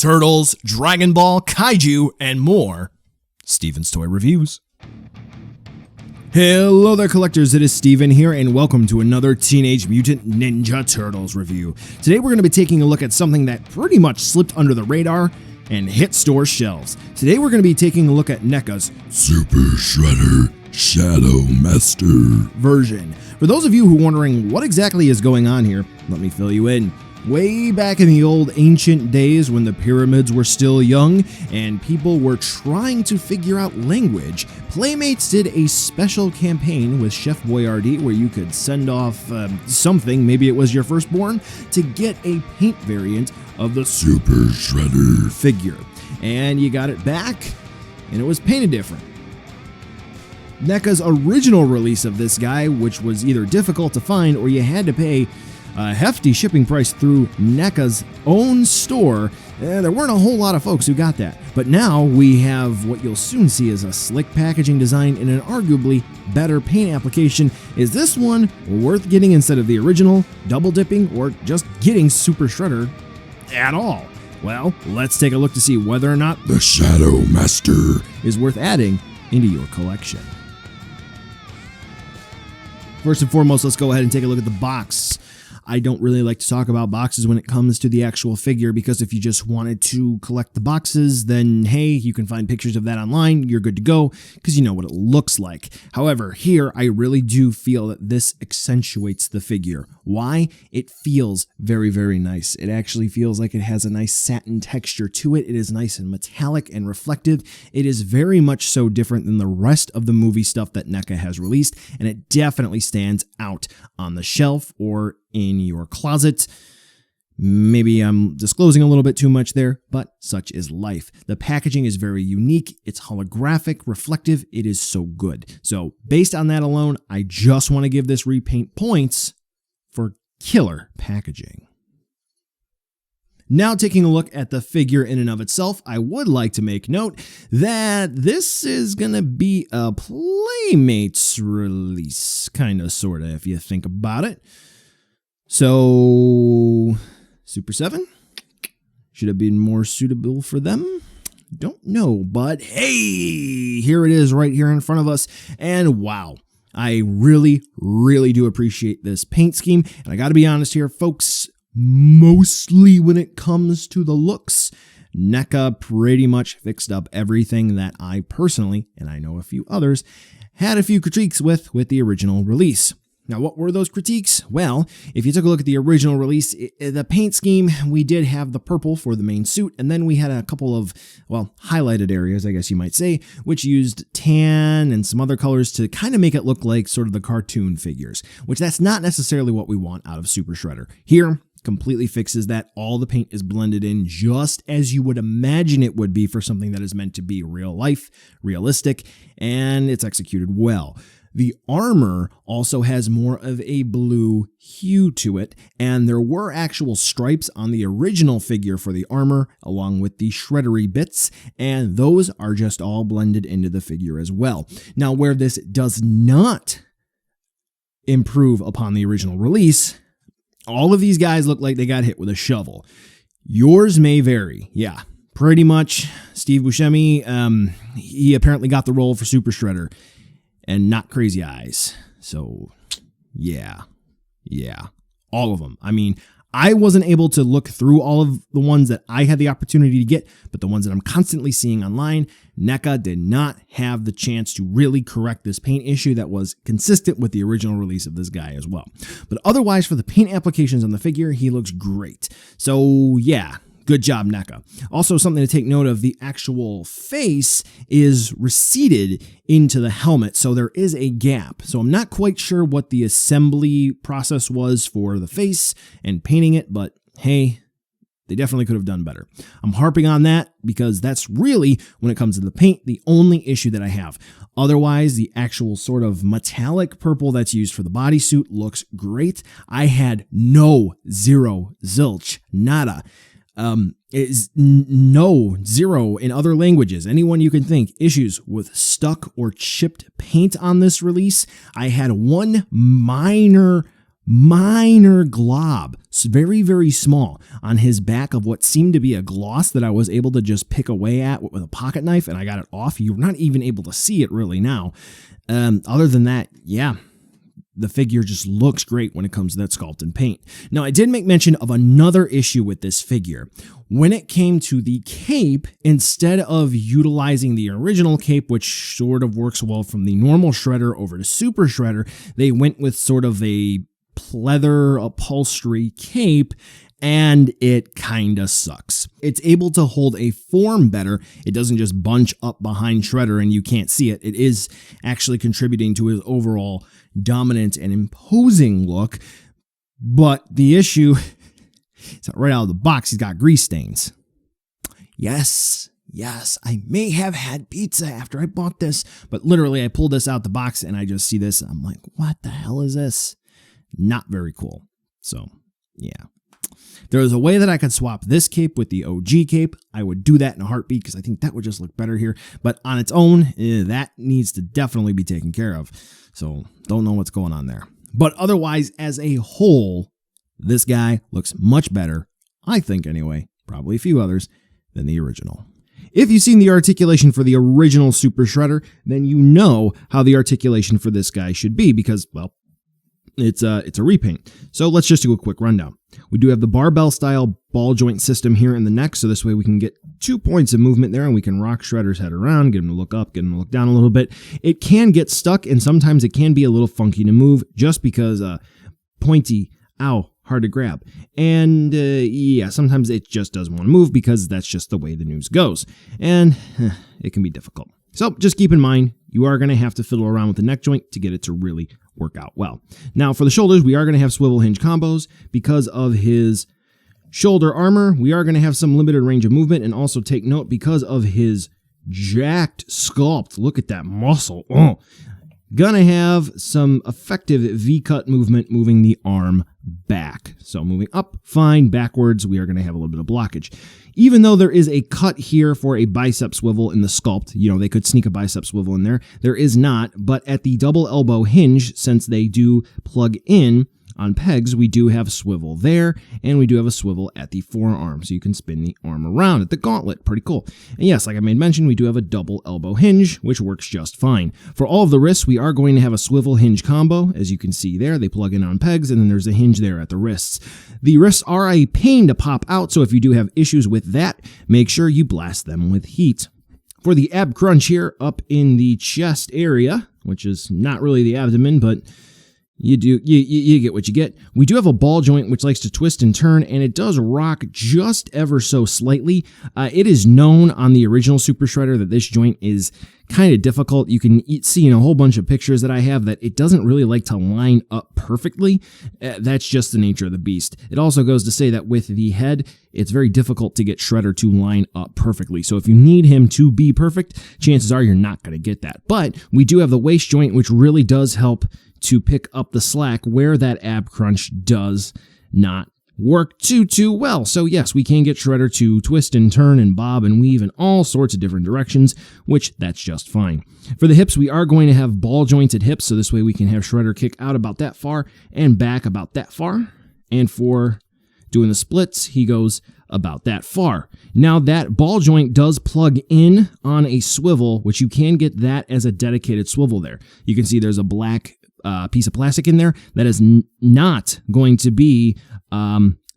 turtles, Dragon Ball, kaiju, and more. Steven's Toy Reviews. Hello there, collectors. It is Steven here, and welcome to another Teenage Mutant Ninja Turtles review. Today we're going to be taking a look at something that pretty much slipped under the radar and hit store shelves. Today we're going to be taking a look at NECA's Super Shredder Shadow Master version. For those of you who are wondering what exactly is going on here, let me fill you in. Way back in the old ancient days when the pyramids were still young and people were trying to figure out language, Playmates did a special campaign with Chef Boyardee where you could send off something, maybe it was your firstborn, to get a paint variant of the Super Shredder figure. And you got it back, and it was painted different. NECA's original release of this guy, which was either difficult to find or you had to pay a hefty shipping price through NECA's own store, there weren't a whole lot of folks who got that. But now we have what you'll soon see as a slick packaging design and an arguably better paint application. Is this one worth getting instead of the original, double dipping, or just getting Super Shredder at all? Well, let's take a look to see whether or not the Shadow Master is worth adding into your collection. First and foremost, let's go ahead and take a look at the box. I don't really like to talk about boxes when it comes to the actual figure because if you just wanted to collect the boxes, then hey, you can find pictures of that online, you're good to go because you know what it looks like. However, here I really do feel that this accentuates the figure. Why? It feels very, very nice. It actually feels like it has a nice satin texture to it. It is nice and metallic and reflective. It is very much so different than the rest of the movie stuff that NECA has released, and it definitely stands out on the shelf or in your closet. Maybe I'm disclosing a little bit too much there, but such is life. The packaging is very unique. It's holographic, reflective. It is so good. So based on that alone, I just want to give this repaint points for killer packaging. Now taking a look at the figure in and of itself, I would like to make note that this is going to be a Playmates release, kind of, sort of, if you think about it. So, Super 7? Should have been more suitable for them? Don't know, but hey, here it is right here in front of us. And wow, I really, really do appreciate this paint scheme. And I got to be honest here, folks, mostly when it comes to the looks, NECA pretty much fixed up everything that I personally, and I know a few others, had a few critiques with the original release. Now, what were those critiques? Well, if you took a look at the original release, the paint scheme, we did have the purple for the main suit, and then we had a couple of, well, highlighted areas, I guess you might say, which used tan and some other colors to kind of make it look like sort of the cartoon figures, which that's not necessarily what we want out of Super Shredder. Here, completely fixes that. All the paint is blended in just as you would imagine it would be for something that is meant to be real life, realistic, and it's executed well. The armor also has more of a blue hue to it, and there were actual stripes on the original figure for the armor, along with the shreddery bits, and those are just all blended into the figure as well. Now, where this does not improve upon the original release, all of these guys look like they got hit with a shovel. Yours may vary, yeah. Pretty much, Steve Buscemi, he apparently got the role for Super Shredder. And not Crazy Eyes. So, yeah, all of them. I mean, I wasn't able to look through all of the ones that I had the opportunity to get, but the ones that I'm constantly seeing online, NECA did not have the chance to really correct this paint issue that was consistent with the original release of this guy as well. But otherwise, for the paint applications on the figure, he looks great. So, yeah. Good job, NECA. Also, something to take note of, the actual face is receded into the helmet, so there is a gap. So I'm not quite sure what the assembly process was for the face and painting it, but hey, they definitely could have done better. I'm harping on that because that's really, when it comes to the paint, the only issue that I have. Otherwise, the actual sort of metallic purple that's used for the bodysuit looks great. I had no, zero, zilch, nada. Zero in other languages. Anyone you can think, issues with stuck or chipped paint on this release. I had one minor minor glob, very, very small, on his back of what seemed to be a gloss that I was able to just pick away at with a pocket knife, and I got it off. You're not even able to see it really now. Other than that, yeah, the figure just looks great when it comes to that sculpt and paint. Now, I did make mention of another issue with this figure. When it came to the cape, instead of utilizing the original cape, which sort of works well from the normal Shredder over to Super Shredder, they went with sort of a pleather upholstery cape, and it kinda sucks. It's able to hold a form better. It doesn't just bunch up behind Shredder and you can't see it. It is actually contributing to his overall dominant and imposing look. But the issue is that right out of the box, he's got grease stains. Yes, I may have had pizza after I bought this, but literally I pulled this out the box and I just see this. I'm like, what the hell is this? Not very cool. So, yeah. There was a way that I could swap this cape with the OG cape. I would do that in a heartbeat because I think that would just look better here. But on its own, that needs to definitely be taken care of. So, don't know what's going on there. But otherwise, as a whole, this guy looks much better, I think anyway, probably a few others, than the original. If you've seen the articulation for the original Super Shredder, then you know how the articulation for this guy should be because, well, it's a repaint. So let's just do a quick rundown. We do have the barbell style ball joint system here in the neck, so this way we can get 2 points of movement there and we can rock Shredder's head around, get him to look up, get him to look down a little bit. It can get stuck and sometimes it can be a little funky to move just because pointy, ow, hard to grab. And yeah, sometimes it just doesn't want to move because that's just the way the news goes. And it can be difficult. So just keep in mind, you are going to have to fiddle around with the neck joint to get it to really work out well. Now for the shoulders, we are going to have swivel hinge combos. Because of his shoulder armor, we are going to have some limited range of movement, and also take note because of his jacked sculpt. Look at that muscle. Oh. Gonna have some effective V-cut movement moving the arm back. So moving up, fine. Backwards, we are going to have a little bit of blockage. Even though there is a cut here for a bicep swivel in the sculpt, you know, they could sneak a bicep swivel in there. There is not, but at the double elbow hinge, since they do plug in on pegs, we do have swivel there, and we do have a swivel at the forearm, so you can spin the arm around at the gauntlet. Pretty cool. And yes, like I made mention, we do have a double elbow hinge, which works just fine. For all of the wrists, we are going to have a swivel hinge combo. As you can see there, they plug in on pegs, and then there's a hinge there at the wrists. The wrists are a pain to pop out, so if you do have issues with that, make sure you blast them with heat. For the ab crunch here up in the chest area, which is not really the abdomen, but you get what you get. We do have a ball joint which likes to twist and turn, and it does rock just ever so slightly. It is known on the original Super Shredder that this joint is kind of difficult. You can see in a whole bunch of pictures that I have that it doesn't really like to line up perfectly. That's just the nature of the beast. It also goes to say that with the head, it's very difficult to get Shredder to line up perfectly. So if you need him to be perfect, chances are you're not going to get that. But we do have the waist joint, which really does help to pick up the slack where that ab crunch does not work too well. So yes, we can get Shredder to twist and turn and bob and weave in all sorts of different directions, which that's just fine. For the hips, we are going to have ball jointed hips, so this way we can have Shredder kick out about that far and back about that far. And for doing the splits, he goes about that far. Now that ball joint does plug in on a swivel, which you can get that as a dedicated swivel there. You can see there's a black piece of plastic in there that is not going to be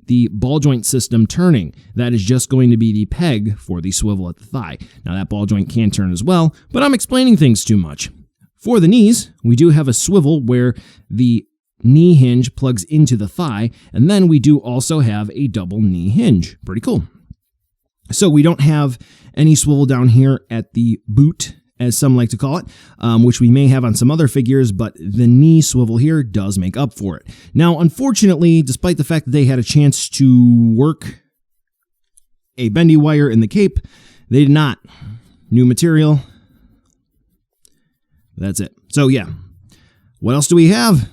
the ball joint system turning. That is just going to be the peg for the swivel at the thigh. Now that ball joint can turn as well, but I'm explaining things too much. For the knees, we do have a swivel where the knee hinge plugs into the thigh, and then we do also have a double knee hinge. Pretty cool. So we don't have any swivel down here at the boot, as some like to call it, which we may have on some other figures, but the knee swivel here does make up for it. Now, unfortunately, despite the fact that they had a chance to work a bendy wire in the cape, they did not. New material. That's it. So yeah, what else do we have?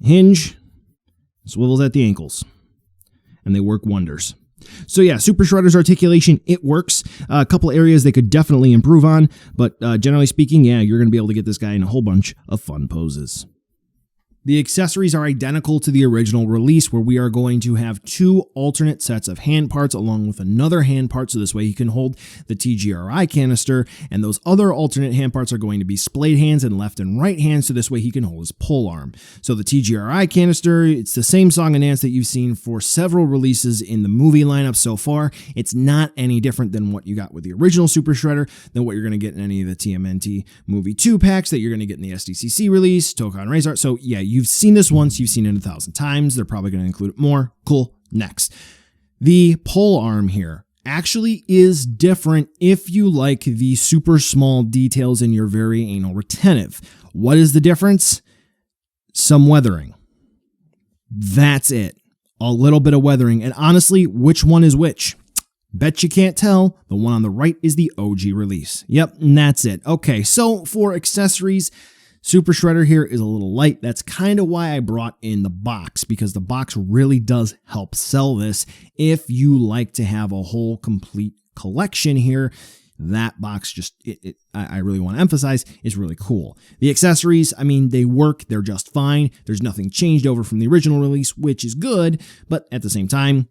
Hinge, swivels at the ankles, and they work wonders. So yeah, Super Shredder's articulation, it works. A couple areas they could definitely improve on, but generally speaking, yeah, you're going to be able to get this guy in a whole bunch of fun poses. The accessories are identical to the original release, where we are going to have 2 alternate sets of hand parts along with another hand part, so this way he can hold the TGRI canister, and those other alternate hand parts are going to be splayed hands and left and right hands, so this way he can hold his pole arm. So the TGRI canister, it's the same song and dance that you've seen for several releases in the movie lineup so far. It's not any different than what you got with the original Super Shredder, than what you're going to get in any of the TMNT Movie 2 packs that you're going to get in the SDCC release, Tokon Razor. So yeah, you've seen this once, you've seen it 1,000 times. They're probably going to include it more. Cool. Next. The pole arm here actually is different if you like the super small details in your very anal retentive. What is the difference? Some weathering. That's it. A little bit of weathering. And honestly, which one is which? Bet you can't tell. The one on the right is the OG release. Yep, and that's it. Okay, so for accessories, Super Shredder here is a little light. That's kind of why I brought in the box, because the box really does help sell this. If you like to have a whole complete collection here, that box just, I really want to emphasize, is really cool. The accessories, I mean, they work. They're just fine. There's nothing changed over from the original release, which is good. But at the same time,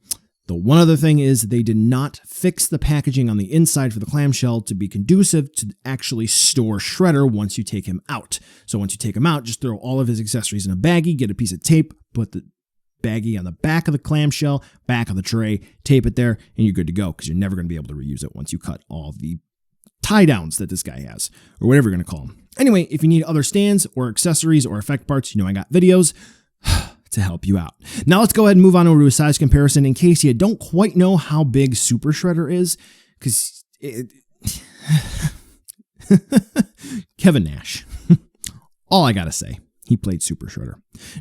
the one other thing is they did not fix the packaging on the inside for the clamshell to be conducive to actually store Shredder once you take him out. So once you take him out, just throw all of his accessories in a baggie, get a piece of tape, put the baggie on the back of the clamshell, back of the tray, tape it there, and you're good to go, because you're never going to be able to reuse it once you cut all the tie downs that this guy has, or whatever you're going to call them. Anyway, if you need other stands or accessories or effect parts, you know I got videos to help you out. Now let's go ahead and move on over to a size comparison in case you don't quite know how big Super Shredder is, because Kevin Nash. All I gotta say, he played Super Shredder.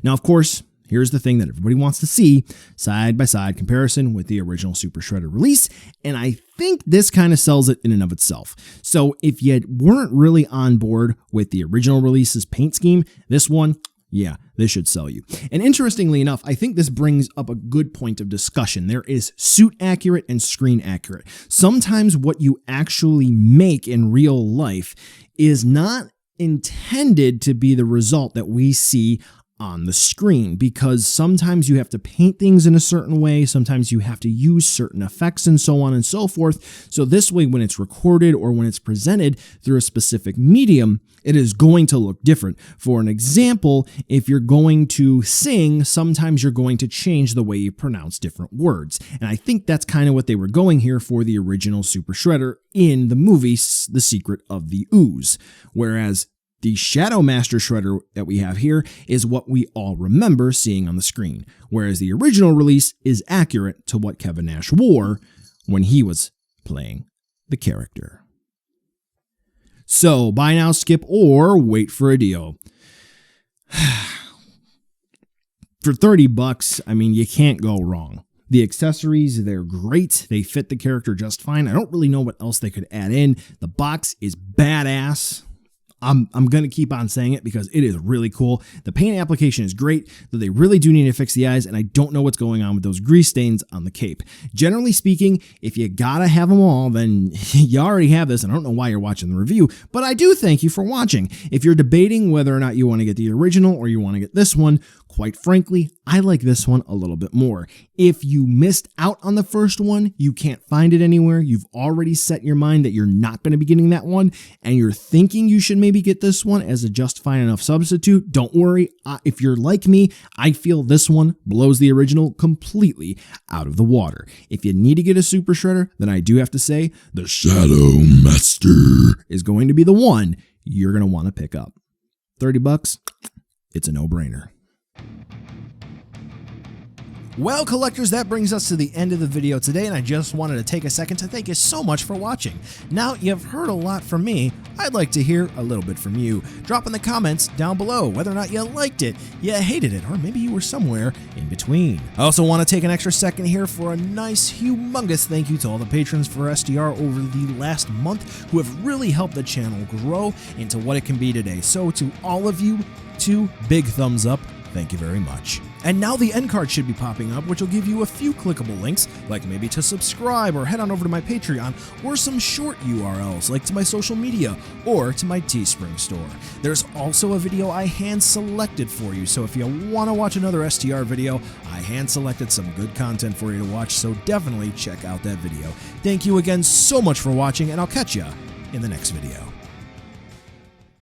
Now, of course, here's the thing that everybody wants to see, side-by-side comparison with the original Super Shredder release, and I think this kind of sells it in and of itself. So if you weren't really on board with the original release's paint scheme, this one, yeah, this should sell you. And interestingly enough, I think this brings up a good point of discussion. There is suit accurate and screen accurate. Sometimes what you actually make in real life is not intended to be the result that we see on the screen, because sometimes you have to paint things in a certain way, sometimes you have to use certain effects and so on and so forth. So this way, when it's recorded or when it's presented through a specific medium, it is going to look different. For an example, if you're going to sing, sometimes you're going to change the way you pronounce different words. And I think that's kind of what they were going here for the original Super Shredder in the movie The Secret of the Ooze. Whereas the Shadow Master Shredder that we have here is what we all remember seeing on the screen, whereas the original release is accurate to what Kevin Nash wore when he was playing the character. So buy now, skip, or wait for a deal. For $30, I mean, you can't go wrong. The accessories, they're great. They fit the character just fine. I don't really know what else they could add in. The box is badass. I'm going to keep on saying it because it is really cool. The paint application is great, though they really do need to fix the eyes, and I don't know what's going on with those grease stains on the cape. Generally speaking, if you gotta have them all, then you already have this, and I don't know why you're watching the review, but I do thank you for watching. If you're debating whether or not you want to get the original or you want to get this one, quite frankly, I like this one a little bit more. If you missed out on the first one, you can't find it anywhere, you've already set your mind that you're not going to be getting that one, and you're thinking you should maybe get this one as a just fine enough substitute, don't worry. If you're like me, I feel this one blows the original completely out of the water. If you need to get a Super Shredder, then I do have to say the Shadow Master is going to be the one you're going to want to pick up. $30, it's a no-brainer. Well, collectors, that brings us to the end of the video today, and I just wanted to take a second to thank you so much for watching. Now, you've heard a lot from me. I'd like to hear a little bit from you. Drop in the comments down below whether or not you liked it, you hated it, or maybe you were somewhere in between. I also want to take an extra second here for a nice, humongous thank you to all the patrons for SDR over the last month who have really helped the channel grow into what it can be today. So to all of you, 2 big thumbs up. Thank you very much. And now the end card should be popping up, which will give you a few clickable links, like maybe to subscribe or head on over to my Patreon, or some short URLs like to my social media or to my Teespring store. There's also a video I hand selected for you, so if you want to watch another STR video, I hand selected some good content for you to watch, so definitely check out that video. Thank you again so much for watching, and I'll catch ya in the next video.